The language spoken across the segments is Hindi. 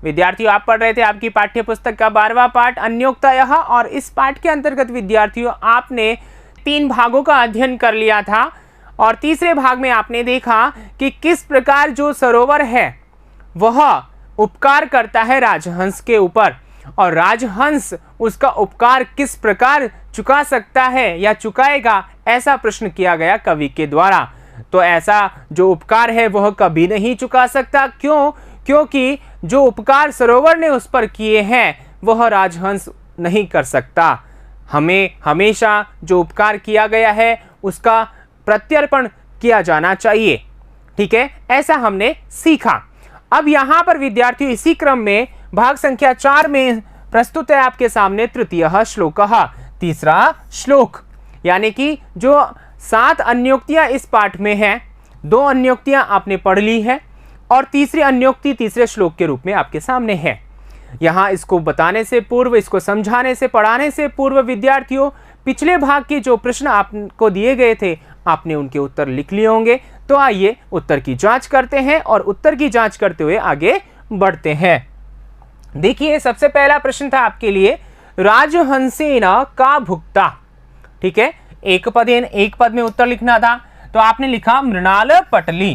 विद्यार्थियों, आप पढ़ रहे थे आपकी पाठ्य पुस्तक का 12वां पाठ अन्योक्तयः, और इस पाठ के अंतर्गत विद्यार्थियों आपने 3 भागों का अध्ययन कर लिया था। और तीसरे भाग में आपने देखा कि किस प्रकार जो सरोवर है वह उपकार करता है राजहंस के ऊपर, और राजहंस उसका उपकार किस प्रकार चुका सकता है या चुकाएगा, ऐसा प्रश्न किया गया कवि के द्वारा। तो ऐसा जो उपकार है वह कभी नहीं चुका सकता। क्यों? क्योंकि जो उपकार सरोवर ने उस पर किए हैं वह राजहंस नहीं कर सकता। हमें हमेशा जो उपकार किया गया है उसका प्रत्यर्पण किया जाना चाहिए। ठीक है, ऐसा हमने सीखा। अब यहाँ पर विद्यार्थियों इसी क्रम में भाग संख्या 4 में प्रस्तुत है आपके सामने तृतीयः श्लोकः, तीसरा श्लोक। यानी कि जो 7 अन्योक्तियां इस पाठ में हैं, 2 अन्योक्तियां आपने पढ़ ली है और तीसरी अन्योक्ति तीसरे श्लोक के रूप में आपके सामने है। यहाँ इसको बताने से पूर्व, इसको समझाने से, पढ़ाने से पूर्व विद्यार्थियों पिछले भाग के जो प्रश्न आपको दिए गए थे आपने उनके उत्तर लिख लिए होंगे। तो आइए उत्तर की जांच करते हैं और उत्तर की जांच करते हुए आगे बढ़ते हैं। देखिए, सबसे पहला प्रश्न था आपके लिए, राजहंसेन का भुक्ता। ठीक है, एक पद में उत्तर लिखना था, तो आपने लिखा मृणाल पटली।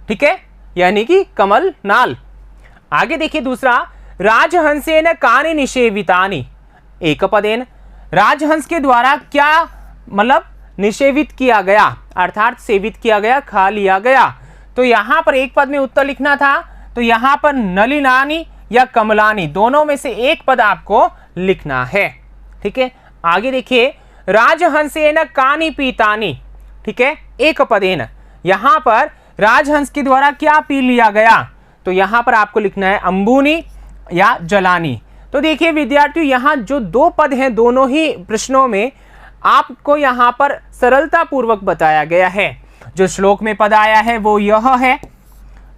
ठीक है, यानी कि कमल नाल। आगे देखिए दूसरा, राजहंसेन कानि निषेवितानि। एक पदेन, राजहंस के द्वारा क्या मतलब निषेवित किया गया, अर्थात सेवित किया गया, खा लिया गया। तो यहां पर एक पद में उत्तर लिखना था, तो यहां पर नलिनानी या कमलानी दोनों में से एक पद आपको लिखना है। ठीक है, आगे देखिए, राजहंसेन कानि पीतानि। ठीक है, एक पदेन, यहां पर राजहंस के द्वारा क्या पी लिया गया, तो यहां पर आपको लिखना है अंबुनी या जलानी। तो देखिए विद्यार्थियों, यहां जो 2 पद हैं दोनों ही प्रश्नों में आपको यहां पर सरलता पूर्वक बताया गया है। जो श्लोक में पद आया है वो यह है,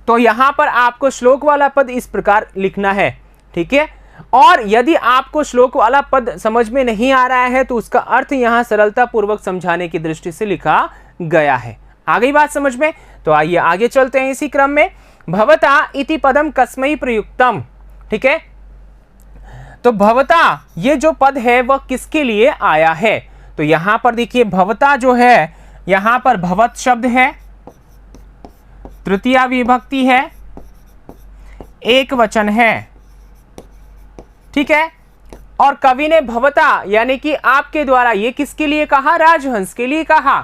तो यहां पर आपको श्लोक वाला पद इस प्रकार लिखना है। ठीक है, और यदि आपको श्लोक वाला पद समझ में नहीं आ रहा है तो उसका अर्थ यहां सरलता पूर्वक समझाने की दृष्टि से लिखा गया है। आ गई बात समझ में? तो आइए आगे चलते हैं इसी क्रम में। भवता इति पदम कस्मै प्रयुक्तम। ठीक है, तो भवता ये जो पद है वह किसके लिए आया है, तो यहां पर देखिए भवता जो है, यहां पर भवत शब्द है, तृतीया विभक्ति है, एक वचन है। ठीक है, और कवि ने भवता यानी कि आपके द्वारा ये किसके लिए कहा, राजहंस के लिए कहा।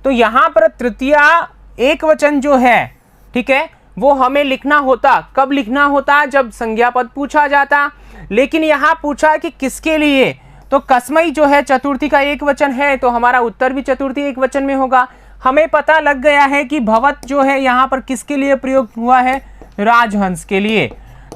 तो यहां पर तृतीया एक वचन जो है, ठीक है, वो हमें लिखना होता, कब लिखना होता, जब संज्ञा पद पूछा जाता। लेकिन यहां पूछा कि किसके लिए, तो कस्मै जो है चतुर्थी का एक वचन है, तो हमारा उत्तर भी चतुर्थी एक वचन में होगा। हमें पता लग गया है कि भवत जो है यहाँ पर किसके लिए प्रयोग हुआ है, राजहंस के लिए।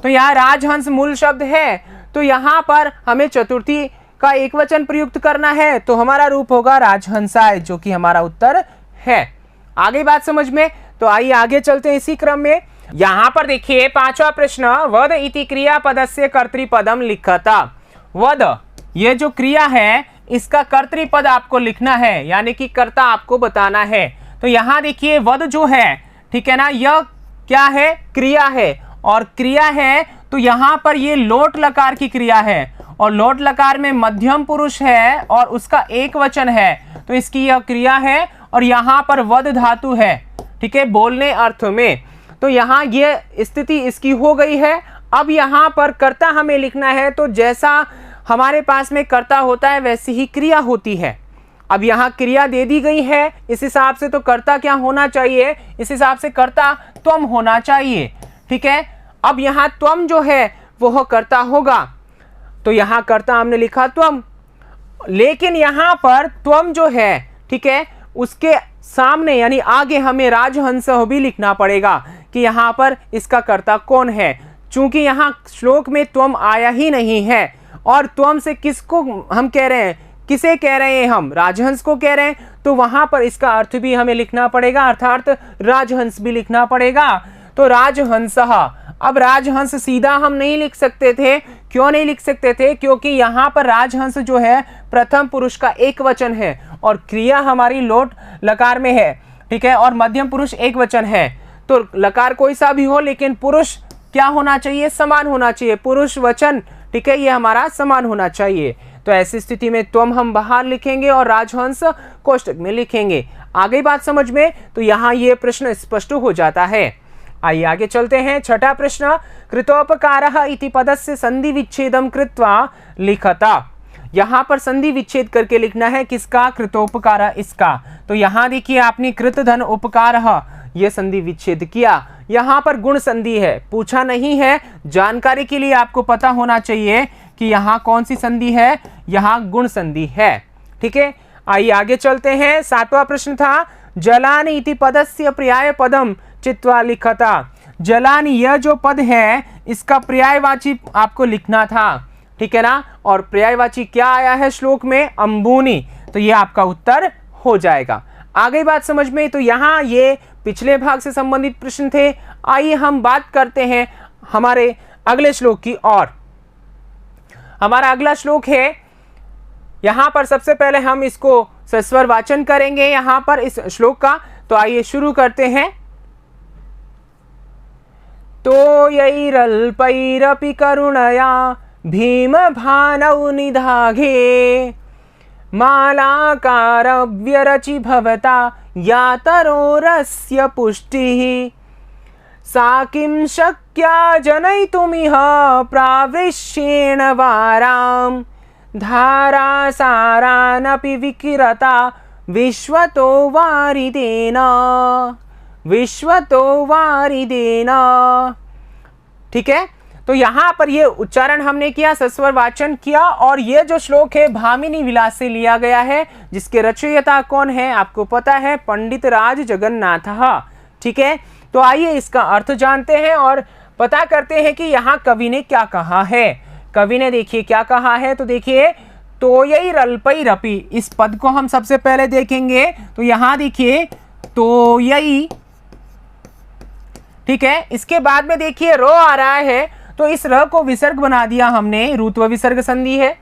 तो यहाँ राजहंस मूल शब्द है, तो यहाँ पर हमें चतुर्थी का एक वचन प्रयुक्त करना है, तो हमारा रूप होगा राजहंसाय, जो कि हमारा उत्तर है। आगे बात समझ में? तो आइए आगे चलते हैं इसी क्रम में। यहाँ पर देखिए 5वां प्रश्न, वद इति क्रियापदस्य कर्तृपदम लिखता। वद ये जो क्रिया है इसका कर्तृपद आपको लिखना है, यानी कि कर्ता आपको बताना है। तो यहाँ देखिए वद जो है, ठीक है ना, यह क्या है, क्रिया है, और क्रिया है तो यहाँ पर ये लोट लकार की क्रिया है, और लोट लकार में मध्यम पुरुष है और उसका एक वचन है, तो इसकी यह क्रिया है। और यहाँ पर वद धातु है, ठीक है, बोलने अर्थ में। तो यहाँ ये स्थिति इसकी हो गई है। अब यहाँ पर कर्ता हमें लिखना है, तो जैसा हमारे पास में कर्ता होता है वैसी ही क्रिया होती है। अब यहाँ क्रिया दे दी गई है, इस हिसाब से तो कर्ता क्या होना चाहिए, इस हिसाब से कर्ता त्वम होना चाहिए। ठीक है, अब यहाँ त्वम जो है वह कर्ता होगा, तो यहाँ कर्ता हमने लिखा त्वम। लेकिन यहाँ पर त्वम जो है, ठीक है, उसके सामने यानी आगे हमें राजहंस भी लिखना पड़ेगा कि यहाँ पर इसका कर्ता कौन है। चूंकि यहाँ श्लोक में त्वम आया ही नहीं है, और त्वम से किसको हम कह रहे हैं, किसे कह रहे हैं हम, राजहंस को कह रहे हैं, तो वहां पर इसका अर्थ भी हमें लिखना पड़ेगा, अर्थात राजहंस भी लिखना पड़ेगा। तो राजहंस। अब राजहंस सीधा हम नहीं लिख सकते थे। क्यों नहीं लिख सकते थे? क्योंकि यहाँ पर राजहंस जो है प्रथम पुरुष का एक वचन है, और क्रिया हमारी लोट लकार में है, ठीक है, और मध्यम पुरुष एक वचन है। तो लकार कोई सा भी हो लेकिन पुरुष, क्या होना चाहिए, समान होना चाहिए, पुरुष वचन, ठीक है, ये हमारा समान होना चाहिए। तो ऐसी स्थिति में त्वम हम बाहर लिखेंगे और राजहंस कोष्टक में लिखेंगे। आगे बात समझ में, तो यहाँ ये प्रश्न स्पष्ट हो जाता है। आइए आगे चलते हैं। छठा प्रश्न, कृतोपकारः इति पदस्य संधि विच्छेदम कृत्वा लिखता। यहाँ पर संधि विच्छेद करके लिखना है, किसका, कृतोपकार, इसका। तो यहाँ देखिए आपने कृत धन उपकारः ये संधि विच्छेद किया। यहाँ पर गुण संधि है, पूछा नहीं है, जानकारी के लिए आपको पता होना चाहिए कि यहाँ कौन सी संधि है, यहाँ गुण संधि है, ठीक है। आइए आगे चलते हैं। सातवां प्रश्न था, जलानि इति पदस्य पर्याय पदम चित्वा लिखता। जलानि यह जो पद है इसका पर्यायवाची आपको लिखना था, ठीक है ना। और पर्यायवाची क्या आया है श्लोक में, अंबुनी, तो ये आपका उत्तर हो जाएगा। आगे बात समझ में, तो यहाँ ये पिछले भाग से संबंधित प्रश्न थे। आइए हम बात करते हैं हमारे अगले श्लोक की ओर। हमारा अगला श्लोक है, यहां पर सबसे पहले हम इसको सस्वर वाचन करेंगे यहां पर इस श्लोक का। तो आइए शुरू करते हैं। तो यैरल्पैरपि करुणया भीम भानौ निधाघे मालाकार व्यरचि भवता यातरोरस्य पुष्टिः सा किं शक्या जनयितुमिह प्रावृष्येण वारां धारासारानपि विकिरता विश्वतो वारिदेन, विश्वतो वारिदेन, ठीक है। तो यहाँ पर ये उच्चारण हमने किया, सस्वर वाचन किया। और ये जो श्लोक है भामिनी विलास से लिया गया है, जिसके रचयिता कौन है आपको पता है, पंडित राज जगन्नाथ, ठीक है। तो आइए इसका अर्थ जानते हैं और पता करते हैं कि यहाँ कवि ने क्या कहा है। कवि ने देखिए क्या कहा है, तो देखिए तोयैरल्पैरपि, इस पद को हम सबसे पहले देखेंगे। तो यहाँ देखिए तोयै, ठीक है। इसके बाद में देखिए र आ रहा है, तो इस र को विसर्ग बना दिया हमने, रुत्व विसर्ग संधि है।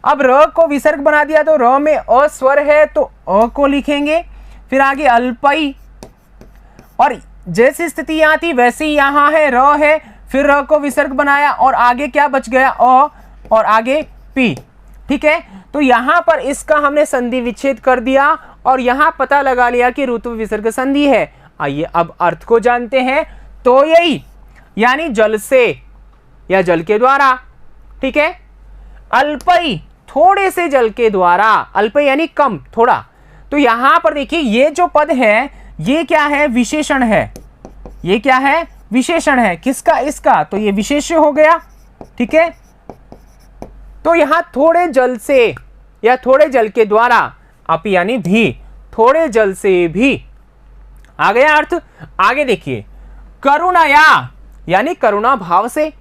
अब र को विसर्ग बना दिया तो र में अ स्वर है, तो अ को लिखेंगे। फिर आगे अल्पई, और जैसी स्थिति यहाँ थी वैसे ही यहाँ है, र है, फिर र को विसर्ग बनाया और आगे क्या बच गया, अ, और आगे पी, ठीक है। तो यहाँ पर इसका हमने संधि विच्छेद कर दिया और यहाँ पता लगा लिया कि ऋतु विसर्ग संधि है। आइए अब अर्थ को जानते हैं। तो यही यानी जल से या जल के द्वारा, ठीक है। अल्पई, थोड़े से जल के द्वारा, अल्पई यानी कम, थोड़ा। तो यहां पर देखिए ये जो पद है ये क्या है, विशेषण है। ये क्या है, विशेषण है, किसका, इसका। तो ये विशेष्य हो गया, ठीक है। तो यहां थोड़े जल से या थोड़े जल के द्वारा, अपि यानी भी, थोड़े जल से भी, आ गया अर्थ। आगे देखिए, करुणया यानी करुणा भाव से,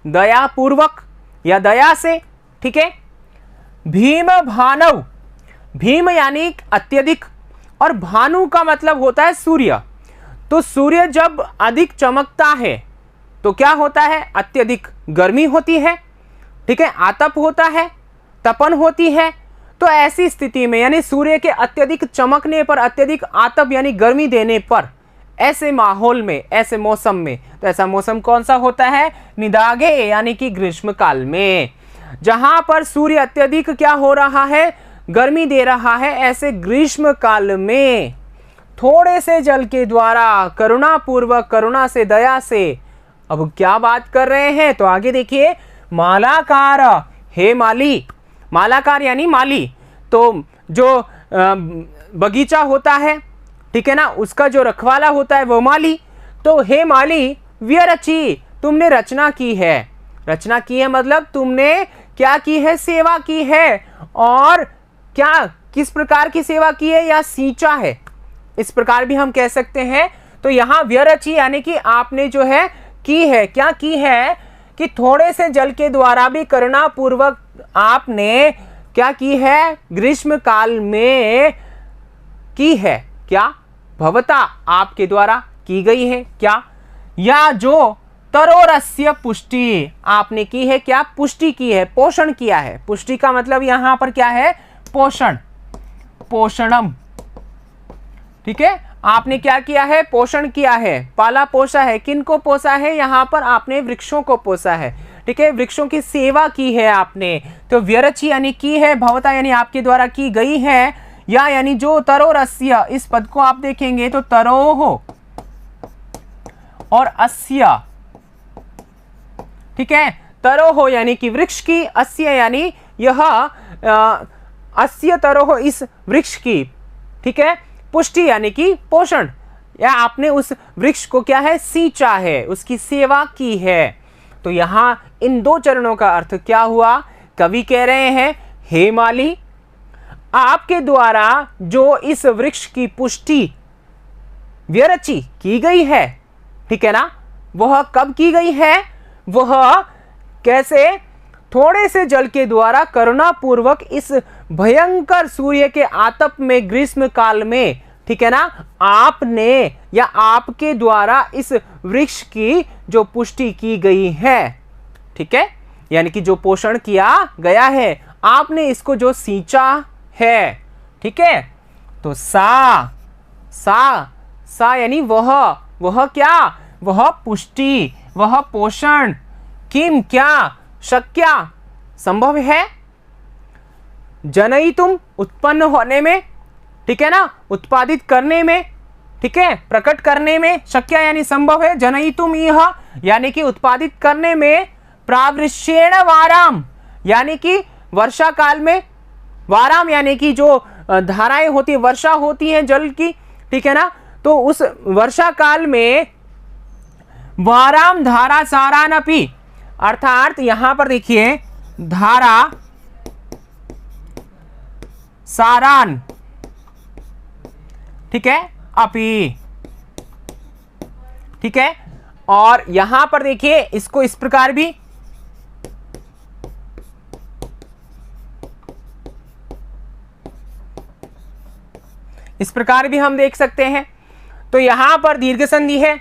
दया पूर्वक या दया से, ठीक है। भीम भानव, भीम यानी अत्यधिक, और भानु का मतलब होता है सूर्य। तो सूर्य जब अधिक चमकता है तो क्या होता है, अत्यधिक गर्मी होती है, ठीक है, आतप होता है, तपन होती है। तो ऐसी स्थिति में यानी सूर्य के अत्यधिक चमकने पर, अत्यधिक आतप यानी गर्मी देने पर, ऐसे माहौल में, ऐसे मौसम में, तो ऐसा मौसम कौन सा होता है, निदाघे यानी कि ग्रीष्म काल में, जहां पर सूर्य अत्यधिक क्या हो रहा है, गर्मी दे रहा है। ऐसे ग्रीष्म काल में थोड़े से जल के द्वारा, करुणा पूर्वक, करुणा से, दया से, अब क्या बात कर रहे हैं, तो आगे देखिए, मालाकार, हे माली, मालाकार यानी माली। तो जो बगीचा होता है, ठीक है ना, उसका जो रखवाला होता है वो माली। तो हे माली, व्यरचि, तुमने रचना की है। रचना की है मतलब तुमने क्या की है, सेवा की है। और क्या, किस प्रकार की सेवा की है, या सींचा है, इस प्रकार भी हम कह सकते हैं। तो यहाँ व्यरचि यानी कि आपने जो है की है, क्या की है, कि थोड़े से जल के द्वारा भी करुणा पूर्वक आपने क्या की है, ग्रीष्म काल में की है, क्या, भवता आपके द्वारा की गई है, क्या, या जो तरोरस्य पुष्टि आपने की है, क्या, पुष्टि की है, पोषण किया है। पुष्टि का मतलब यहां पर क्या है, पोषण, पोषणम, ठीक है। आपने क्या किया है, पोषण किया है, पाला पोसा है। किनको पोसा है, यहाँ पर आपने वृक्षों को पोसा है, ठीक है, वृक्षों की सेवा की है आपने। तो व्यरचि यानी की है, भवता यानी आपके द्वारा की गई है, या यानी जो तरोरस्य, इस पद को आप देखेंगे तो तरोह और अस्य, ठीक है, तरोह यानी कि वृक्ष की, अस्य यानी यह अस्य तरोह इस वृक्ष की, ठीक है, पुष्टि यानी कि पोषण, या आपने उस वृक्ष को क्या है, सींचा है, उसकी सेवा की है। तो यहां इन दो चरणों का अर्थ क्या हुआ, कवि कह रहे हैं, हे माली, आपके द्वारा जो इस वृक्ष की पुष्टि व्यरचि की गई है, ठीक है ना, वह कब की गई है, वह कैसे, थोड़े से जल के द्वारा करुणा पूर्वक इस भयंकर सूर्य के आतप में ग्रीष्म काल में, ठीक है ना, आपने या आपके द्वारा इस वृक्ष की जो पुष्टि की गई है, ठीक है, यानी कि जो पोषण किया गया है, आपने इसको जो सींचा है, ठीक है। तो सा यानी वह क्या, वह पुष्टि, वह पोषण, किम क्या, शक्या संभव है, जनयितुम उत्पन्न होने में, ठीक है ना, उत्पादित करने में, ठीक है, प्रकट करने में, शक्या यानी संभव है, जनयितुम यह यानी कि उत्पादित करने में, प्रावृष्येण वाराम यानी कि वर्षा काल में, वाराम यानी कि जो धाराएं होती है, वर्षा होती है जल की, ठीक है ना, तो उस वर्षा काल में वाराम धारा सारानपि, अर्थात यहां पर देखिए धारा सारान, ठीक है, अपि, ठीक है, और यहां पर देखिए इसको इस प्रकार भी, इस प्रकार भी हम देख सकते हैं। तो यहां पर दीर्घ संधि है,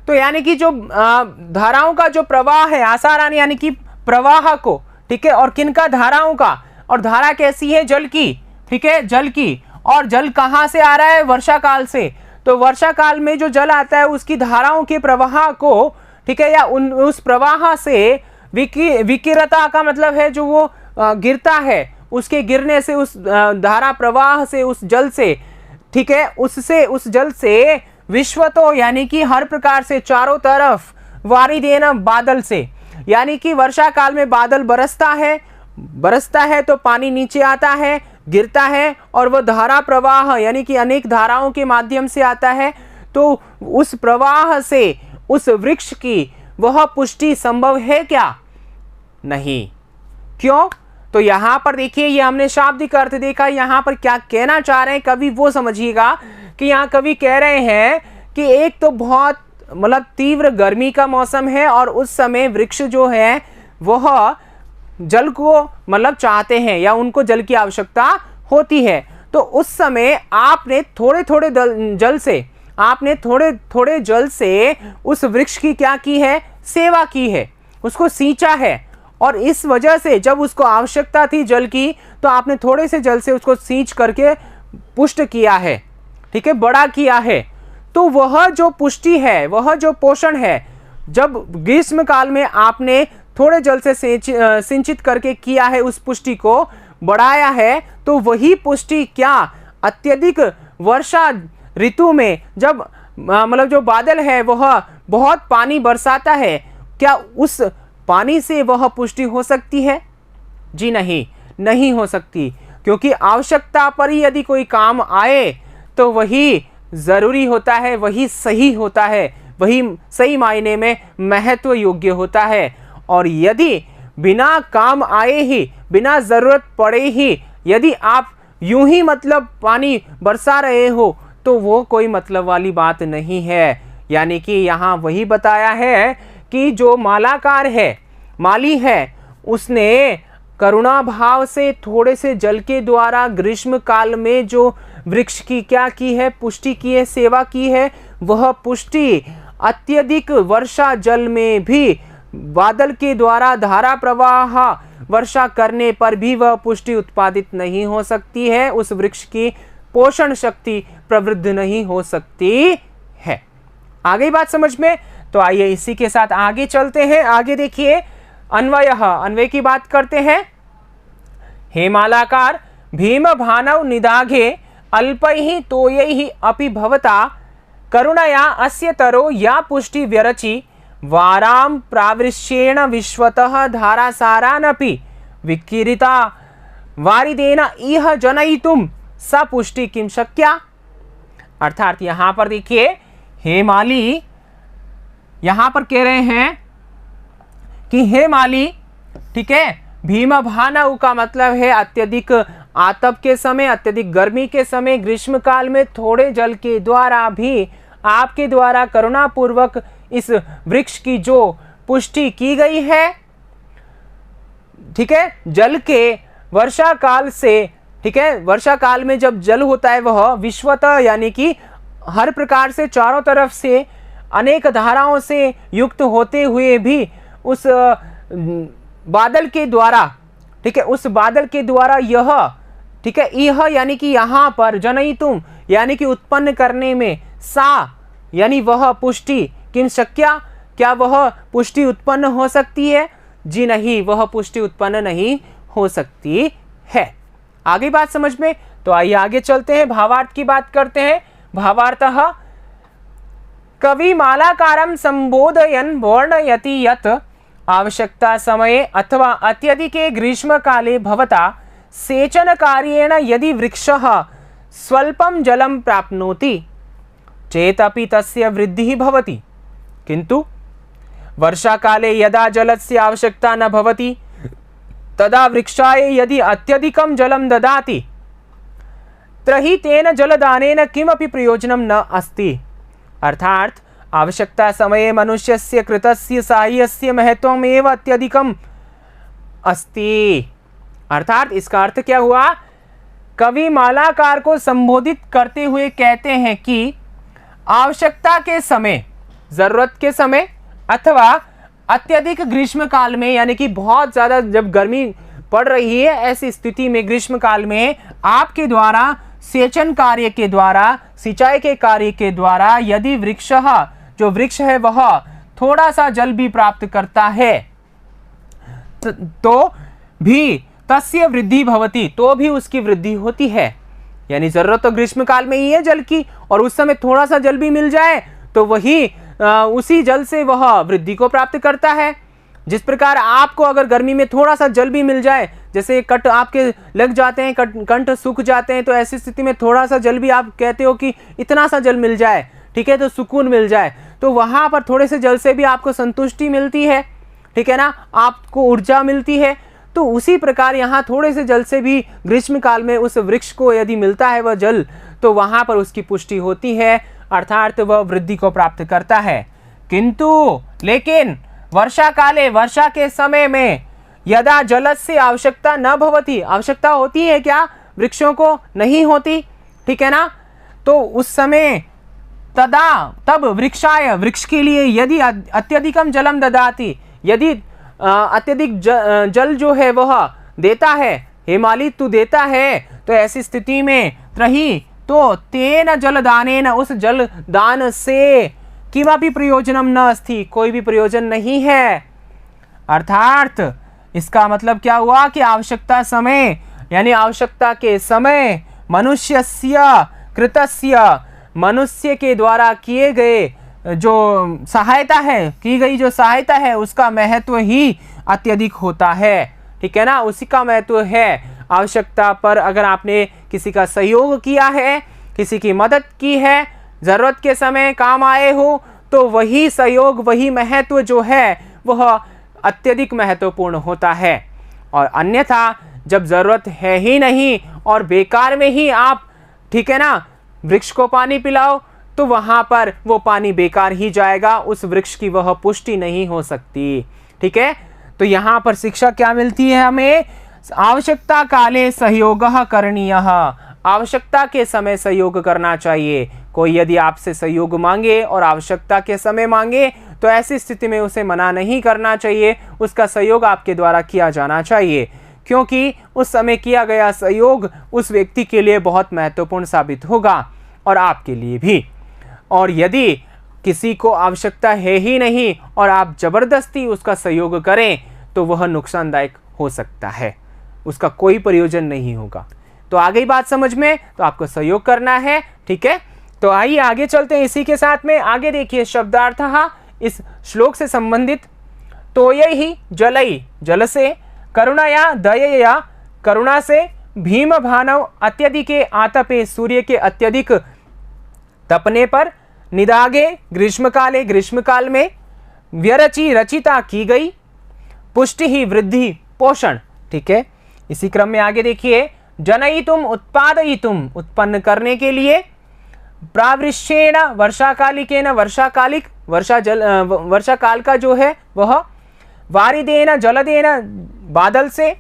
तो यानी कि जो धाराओं का जो प्रवाह है, आसारान यानी कि प्रवाह को, ठीक है, और किनका, धाराओं का, और धारा कैसी है, जल की, ठीक है, जल की, और जल कहां से आ रहा है, वर्षा काल से। तो वर्षा काल में जो जल आता है उसकी धाराओं के प्रवाह को, ठीक है, या उस प्रवाह से विकिरता का मतलब है जो वो गिरता है, उसके गिरने से, उस धारा प्रवाह से, उस जल से, ठीक है, उससे, उस जल से विश्वतो यानी कि हर प्रकार से, चारों तरफ, वारिदेन बादल से, यानी कि वर्षा काल में बादल बरसता है तो पानी नीचे आता है, गिरता है, और वह धारा प्रवाह यानी कि अनेक धाराओं के माध्यम से आता है। तो उस प्रवाह से उस वृक्ष की वह पुष्टि संभव है क्या, नहीं। क्यों, तो यहां पर देखिए, ये हमने शाब्दिक अर्थ देखा, यहां पर क्या कहना चाह रहे हैं कवि वो समझिएगा, कि यहाँ कवि कह रहे हैं कि एक तो बहुत मतलब तीव्र गर्मी का मौसम है, और उस समय वृक्ष जो है वह जल को मतलब चाहते हैं, या उनको जल की आवश्यकता होती है। तो उस समय आपने थोड़े थोड़े जल से उस वृक्ष की क्या की है, सेवा की है, उसको सींचा है, और इस वजह से जब उसको आवश्यकता थी जल की, तो आपने थोड़े से जल से उसको सींच करके पुष्ट किया है, ठीक है, बड़ा किया है। तो वह जो पुष्टि है, वह जो पोषण है, जब ग्रीष्म काल में आपने थोड़े जल से सिंचित करके किया है, उस पुष्टि को बढ़ाया है, तो वही पुष्टि क्या अत्यधिक वर्षा ऋतु में, जब मतलब जो बादल है वह बहुत पानी बरसाता है, क्या उस पानी से वह पुष्टि हो सकती है, जी नहीं हो सकती, क्योंकि आवश्यकता पर ही यदि कोई काम आए तो वही जरूरी होता है, वही सही होता है, वही सही मायने में महत्व योग्य होता है। और यदि बिना काम आए ही, बिना जरूरत पड़े ही यदि आप यूं ही मतलब पानी बरसा रहे हो, तो वो कोई मतलब वाली बात नहीं है। यानी कि यहाँ वही बताया है कि जो मालाकार है, माली है, उसने करुणा भाव से थोड़े से जल के द्वारा ग्रीष्म काल में जो वृक्ष की क्या की है, पुष्टि की है, सेवा की है, वह पुष्टि अत्यधिक वर्षा जल में भी बादल के द्वारा धारा प्रवाह वर्षा करने पर भी वह पुष्टि उत्पादित नहीं हो सकती है उस वृक्ष की। पोषण शक्ति प्रवृद्ध नहीं हो सकती है। आ गई बात समझ में? तो आइए इसी के साथ आगे चलते हैं। आगे देखिए अन्वय की बात करते हैं। हेमालाकार भीम भानव निदाघे अल्पैः तोयैः अपि भवता करुणया अस्य तरो या पुष्टि व्यरचि वारां प्रावृश्येण विश्वतः धारासारानपि विकिरिता वारिदेन इह जनयितुं सा पुष्टि किं शक्या। अर्थात यहां पर देखिए हेमाली यहां पर कह रहे हैं कि हेमाली, ठीक है, भीम भानव का मतलब है अत्यधिक आतप के समय, अत्यधिक गर्मी के समय, ग्रीष्म काल में थोड़े जल के द्वारा भी आपके द्वारा करुणापूर्वक इस वृक्ष की जो पुष्टि की गई है, ठीक है, जल के वर्षा काल से, ठीक है, वर्षा काल में जब जल होता है वह विश्वतः यानी कि हर प्रकार से चारों तरफ से अनेक धाराओं से युक्त होते हुए भी उस बादल के द्वारा, ठीक है, उस बादल के द्वारा यह, ठीक है, यह यानी कि यहाँ पर जनयितुम यानी कि उत्पन्न करने में, सा यानी वह पुष्टि, किम शक्या, क्या वह पुष्टि उत्पन्न हो सकती है? जी नहीं, वह पुष्टि उत्पन्न नहीं हो सकती है। आगे बात समझ में? तो आइए आगे चलते हैं, भावार्थ की बात करते हैं। भावार्थः कवि मालाकारं संबोधयन् वर्णयति यत् आवश्यकता समये अथवा अत्यधिके ग्रीष्म काले भवता सेचन कार्येण यदि वृक्षः स्वल्पं जलं प्राप्नोति चेतपि तस्य वृद्धिः भवति, किन्तु वर्षा काले यदा जलस्य आवश्यकता न भवति तदा वृक्षाय यदि अत्यधिकं जलं ददाति तर्हि तेन जलदानेन किमपि प्रयोजनं न अस्ति। अर्थात आवश्यकता समये मनुष्यस्य कृतस्य साहाय्यस्य महत्वम् एव अत्यधिकम् अस्ति। अर्थात इसका अर्थ क्या हुआ? कवि मालाकार को संबोधित करते हुए कहते हैं कि आवश्यकता के समय, जरूरत के समय अथवा अत्यधिक ग्रीष्म काल में, यानी कि बहुत ज़्यादा जब गर्मी पड़ रही है ऐसी स्थिति में ग्रीष्म काल में आपके द्वारा सेचन कार्य के द्वारा, सिंचाई के कार्य के द्वारा यदि वृक्ष, जो वृक्ष है वह थोड़ा सा जल भी प्राप्त करता है तो भी तस्य वृद्धि भवति, तो भी उसकी वृद्धि होती है। यानी जरूरत तो ग्रीष्म काल में ही है जल की, और उस समय थोड़ा सा जल भी मिल जाए तो वही उसी जल से वह वृद्धि को प्राप्त करता है। जिस प्रकार आपको अगर गर्मी में थोड़ा सा जल भी मिल जाए, जैसे कट आपके लग जाते हैं, कंठ सूख जाते हैं, तो ऐसी स्थिति में थोड़ा सा जल भी आप कहते हो कि इतना सा जल मिल जाए, ठीक है, तो सुकून मिल जाए, तो वहाँ पर थोड़े से जल से भी आपको संतुष्टि मिलती है, ठीक है ना, आपको ऊर्जा मिलती है। तो उसी प्रकार यहाँ थोड़े से जल से भी ग्रीष्म काल में उस वृक्ष को यदि मिलता है वह जल, तो वहाँ पर उसकी पुष्टि होती है, अर्थात वह वृद्धि को प्राप्त करता है। किंतु लेकिन वर्षा काले, वर्षा के समय में यदा जलस्य आवश्यकता न भवति, आवश्यकता होती है क्या? वृक्षों को नहीं होती, ठीक है ना, तो उस समय तब वृक्षाय, वृक्ष के लिए यदि अत्यधिकम जलम ददाति, यदि अत्यधिक जल जो है वह देता है, हेमाली तू देता है, तो ऐसी स्थिति में त्रही तो तेन जलदानेन, उस जल दान से किमपि प्रयोजनम न अस्ति, कोई भी प्रयोजन नहीं है। अर्थात इसका मतलब क्या हुआ कि आवश्यकता समय, यानी आवश्यकता के समय मनुष्यस्य कृतस्य, मनुष्य के द्वारा किए गए जो सहायता है, की गई जो सहायता है उसका महत्व ही अत्यधिक होता है, ठीक है ना, उसी का महत्व है। आवश्यकता पर अगर आपने किसी का सहयोग किया है, किसी की मदद की है, ज़रूरत के समय काम आए हो, तो वही सहयोग, वही महत्व जो है वह अत्यधिक महत्वपूर्ण होता है। और अन्यथा जब ज़रूरत है ही नहीं और बेकार में ही आप, ठीक है ना, वृक्ष को पानी पिलाओ, तो वहाँ पर वो पानी बेकार ही जाएगा, उस वृक्ष की वह पुष्टि नहीं हो सकती, ठीक है। तो यहाँ पर शिक्षा क्या मिलती है हमें? आवश्यकता काले सहयोगः करणीयः, आवश्यकता के समय सहयोग करना चाहिए। कोई यदि आपसे सहयोग मांगे और आवश्यकता के समय मांगे तो ऐसी स्थिति में उसे मना नहीं करना चाहिए, उसका सहयोग आपके द्वारा किया जाना चाहिए। क्योंकि उस समय किया गया सहयोग उस व्यक्ति के लिए बहुत महत्वपूर्ण साबित होगा और आपके लिए भी। और यदि किसी को आवश्यकता है ही नहीं और आप जबरदस्ती उसका सहयोग करें तो वह नुकसानदायक हो सकता है, उसका कोई प्रयोजन नहीं होगा। तो आ गई बात समझ में? तो आपको सहयोग करना है, ठीक है। तो आइए आगे चलते हैं इसी के साथ में। आगे देखिए शब्दार्थः इस श्लोक से संबंधित। तो यही जलई, जल से, करुणया दयया, करुणा से, भीम भानव अत्यधिके आतपे, सूर्य के अत्यधिक तपने पर, निदागे ग्रीष्मकाले, ग्रीष्मकाल में, व्यरचि रचिता की गई, पुष्टि ही वृद्धि पोषण, ठीक है। इसी क्रम में आगे देखिए जनयितुम उत्पादयितुम, उत्पन्न करने के लिए, प्रावृष्येण वर्षाकालिकेन, वर्षाकालिक वर्षा काल का जो है वह, वारिदेन जलदेन बादल से,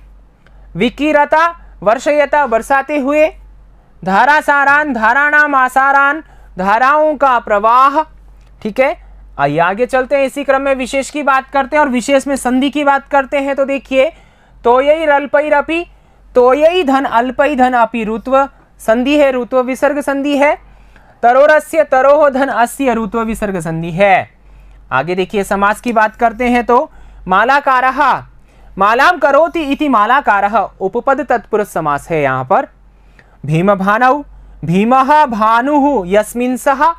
विकिरता वर्षयता बरसाते हुए, धारासारान धाराणाम आसारान, धाराओं का प्रवाह, ठीक है। आइए आगे चलते हैं, इसी क्रम में विशेष की बात करते हैं और विशेष में संधि की बात करते हैं। तो देखिए तोयई अल्पैरपि, तोयई धन अल्पै धन अपि, ऋत्व संधि है, ऋत्व विसर्ग संधि है। तरोरस्य तरोह धन अस्य, ऋत्व विसर्ग संधि है। आगे देखिए समास की बात करते हैं। तो मालाकारः, मालाम करोति इति मालाकारः, उपपद तत्पुरुष समास है यहाँ पर। भीम भानौ, भीमः भानुः यस्मिन् सः,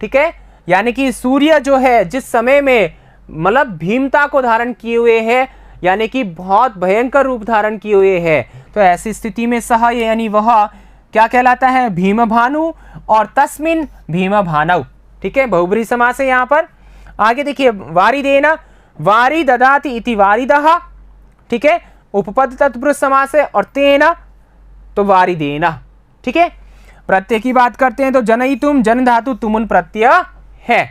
ठीक है, यानी कि सूर्य जो है जिस समय में मतलब भीमता को धारण किए हुए है, यानी कि बहुत भयंकर रूप धारण किए हुए है, तो ऐसी स्थिति में सह यानी वह क्या कहलाता है, भीम भानु, और तस्मिन भीम भानौ, ठीक है, बहुब्रीहि समास है यहाँ पर। आगे देखिए वारिदेन, वारी ददाति इति वारिदः, ठीक है, उपपद तत्पुरुष समास है, और तेन तो वारिदेन, ठीक है। प्रत्यय की बात करते हैं तो जनयितुम, जन धातु तुमुन प्रत्यय है,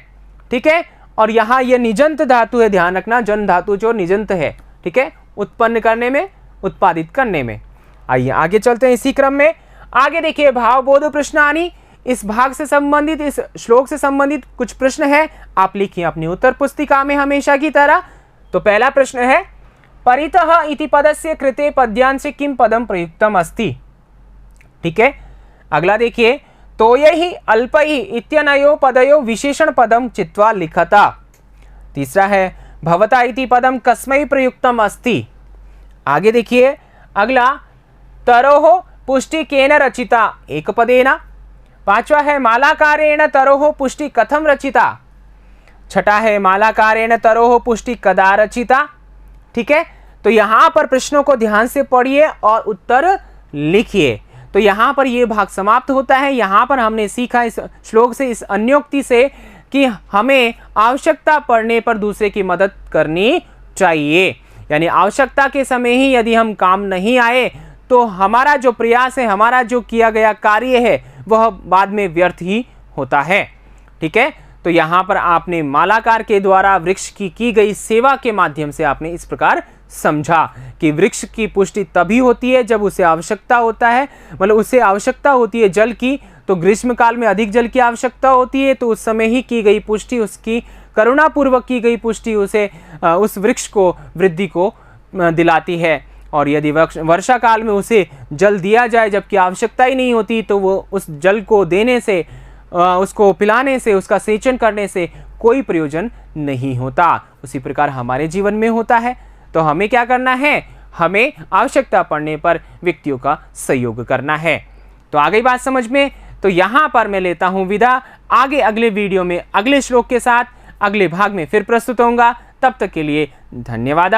ठीक है, और यहाँ ये निजंत धातु है, ध्यान रखना, जन धातु जो निजंत है, ठीक है, उत्पन्न करने में, उत्पादित करने में। आइए आगे चलते हैं इसी क्रम में। आगे देखिए भावबोध प्रश्नानि, इस भाग से संबंधित, इस श्लोक से संबंधित कुछ प्रश्न है, आप लिखिए अपनी उत्तर पुस्तिका में हमेशा की तरह। तो पहला प्रश्न है परितः इति पदस्य कृते पद्यांशे किम पदम प्रयुक्तम अस्ति, ठीक है। अगला देखिए तोयहि अल्पहि इत्यनयो पदयो विशेषण पदम चित्वा लिखता। तीसरा है भवता इति पदम कस्मै प्रयुक्तम अस्ति। आगे देखिए अगला तरोह पुष्टि केन रचिता, एक पदेन। पांचवा है मालाकारेण तरोह पुष्टि कथम रचिता। छठा है मालाकारेण तरोह पुष्टि कदा रचिता, ठीक है। तो यहाँ पर प्रश्नों को ध्यान से पढ़िए और उत्तर लिखिए। तो यहाँ पर यह भाग समाप्त होता है। यहाँ पर हमने सीखा इस श्लोक से, इस अन्योक्ति से, कि हमें आवश्यकता पड़ने पर दूसरे की मदद करनी चाहिए, यानी आवश्यकता के समय ही यदि हम काम नहीं आए तो हमारा जो प्रयास है, हमारा जो किया गया कार्य है, वह बाद में व्यर्थ ही होता है, ठीक है। तो यहाँ पर आपने मालाकार के द्वारा वृक्ष की गई सेवा के माध्यम से आपने इस प्रकार समझा कि वृक्ष की पुष्टि तभी होती है जब उसे आवश्यकता होता है, मतलब उसे आवश्यकता होती है जल की, तो ग्रीष्म काल में अधिक जल की आवश्यकता होती है, तो उस समय ही की गई पुष्टि, उसकी करुणापूर्वक की गई पुष्टि उसे, उस वृक्ष को वृद्धि को दिलाती है। और यदि वर्षा काल में उसे जल दिया जाए जबकि आवश्यकता ही नहीं होती, तो वो उस जल को देने से, उसको पिलाने से, उसका सेचन करने से कोई प्रयोजन नहीं होता। उसी प्रकार हमारे जीवन में होता है। तो हमें क्या करना है, हमें आवश्यकता पड़ने पर व्यक्तियों का सहयोग करना है। तो आ गई बात समझ में। तो यहाँ पर मैं लेता हूँ विदा। आगे अगले वीडियो में अगले श्लोक के साथ अगले भाग में फिर प्रस्तुत होऊंगा। तब तक के लिए धन्यवाद।